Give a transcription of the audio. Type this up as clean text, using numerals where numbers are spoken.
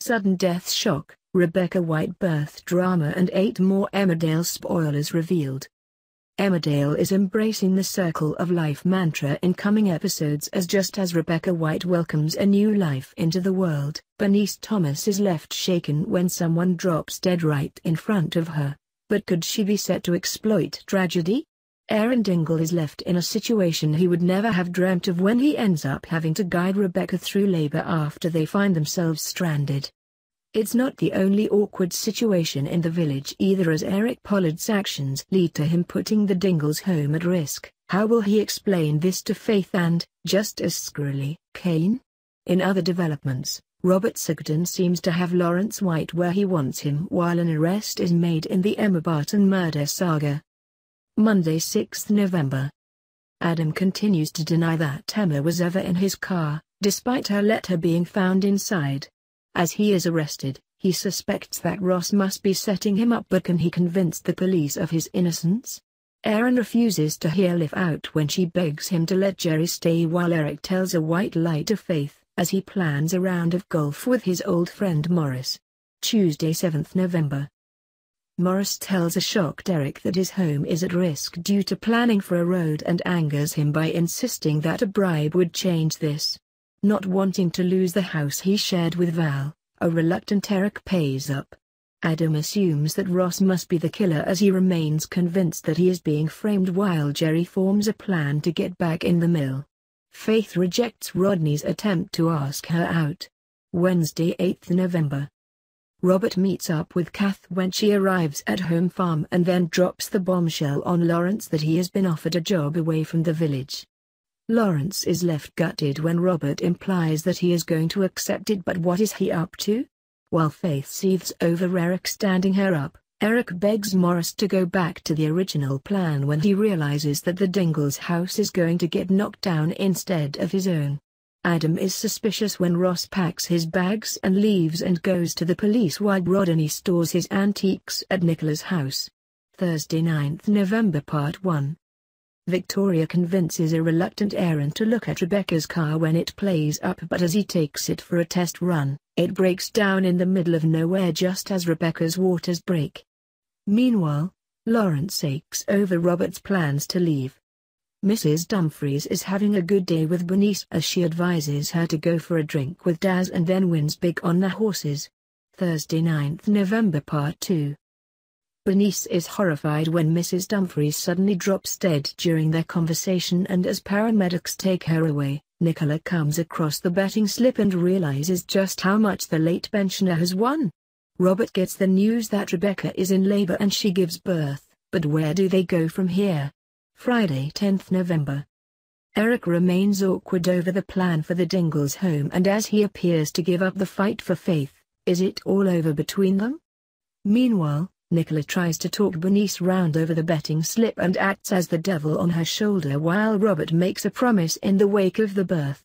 sudden death shock, Rebecca White birth drama and 8 more Emmerdale spoilers revealed. Emmerdale is embracing the circle of life mantra in coming episodes as just as Rebecca White welcomes a new life into the world, Bernice Thomas is left shaken when someone drops dead right in front of her. But could she be set to exploit tragedy? Dingle is left in a situation he would never have dreamt of when he ends up having to guide Rebecca through labor after they find themselves stranded. It's not the only awkward situation in the village either, as Eric Pollard's actions lead to him putting the Dingles home at risk. How will he explain this to Faith and, just as scarily, Cain? In other developments, Robert Sugden seems to have Lawrence White where he wants him while an arrest is made in the Emma Barton murder saga. Monday, 6 November. Adam continues to deny that Emma was ever in his car, despite her letter being found inside. As he is arrested, he suspects that Ross must be setting him up, but can he convince the police of his innocence? Aaron refuses to hear Liv out when she begs him to let Jerry stay, while Eric tells a white lie to Faith, as he plans a round of golf with his old friend Morris. Tuesday, 7th November. Morris tells a shocked Eric that his home is at risk due to planning for a road and angers him by insisting that a bribe would change this. Not wanting to lose the house he shared with Val, a reluctant Eric pays up. Adam assumes that Ross must be the killer as he remains convinced that he is being framed, while Jerry forms a plan to get back in the mill. Faith rejects Rodney's attempt to ask her out. Wednesday, 8th November. Robert meets up with Kath when she arrives at home farm and then drops the bombshell on Lawrence that he has been offered a job away from the village. Lawrence is left gutted when Robert implies that he is going to accept it, but what is he up to? While Faith seethes over Eric standing her up, Eric begs Morris to go back to the original plan when he realizes that the Dingles house is going to get knocked down instead of his own. Adam is suspicious when Ross packs his bags and leaves and goes to the police while Rodney stores his antiques at Nicola's house. Thursday, 9th November, Part 1. Victoria convinces a reluctant Aaron to look at Rebecca's car when it plays up, but as he takes it for a test run, it breaks down in the middle of nowhere just as Rebecca's waters break. Meanwhile, Lawrence aches over Robert's plans to leave. Mrs. Dumfries is having a good day with Bernice as she advises her to go for a drink with Daz and then wins big on the horses. Thursday, 9th November, Part 2. Bernice is horrified when Mrs. Dumfries suddenly drops dead during their conversation, and as paramedics take her away, Nicola comes across the betting slip and realizes just how much the late pensioner has won. Robert gets the news that Rebecca is in labor and she gives birth, but where do they go from here? Friday, 10th November. Eric remains awkward over the plan for the Dingles home, and as he appears to give up the fight for Faith, is it all over between them? Meanwhile, Nicola tries to talk Bernice round over the betting slip and acts as the devil on her shoulder while Robert makes a promise in the wake of the birth.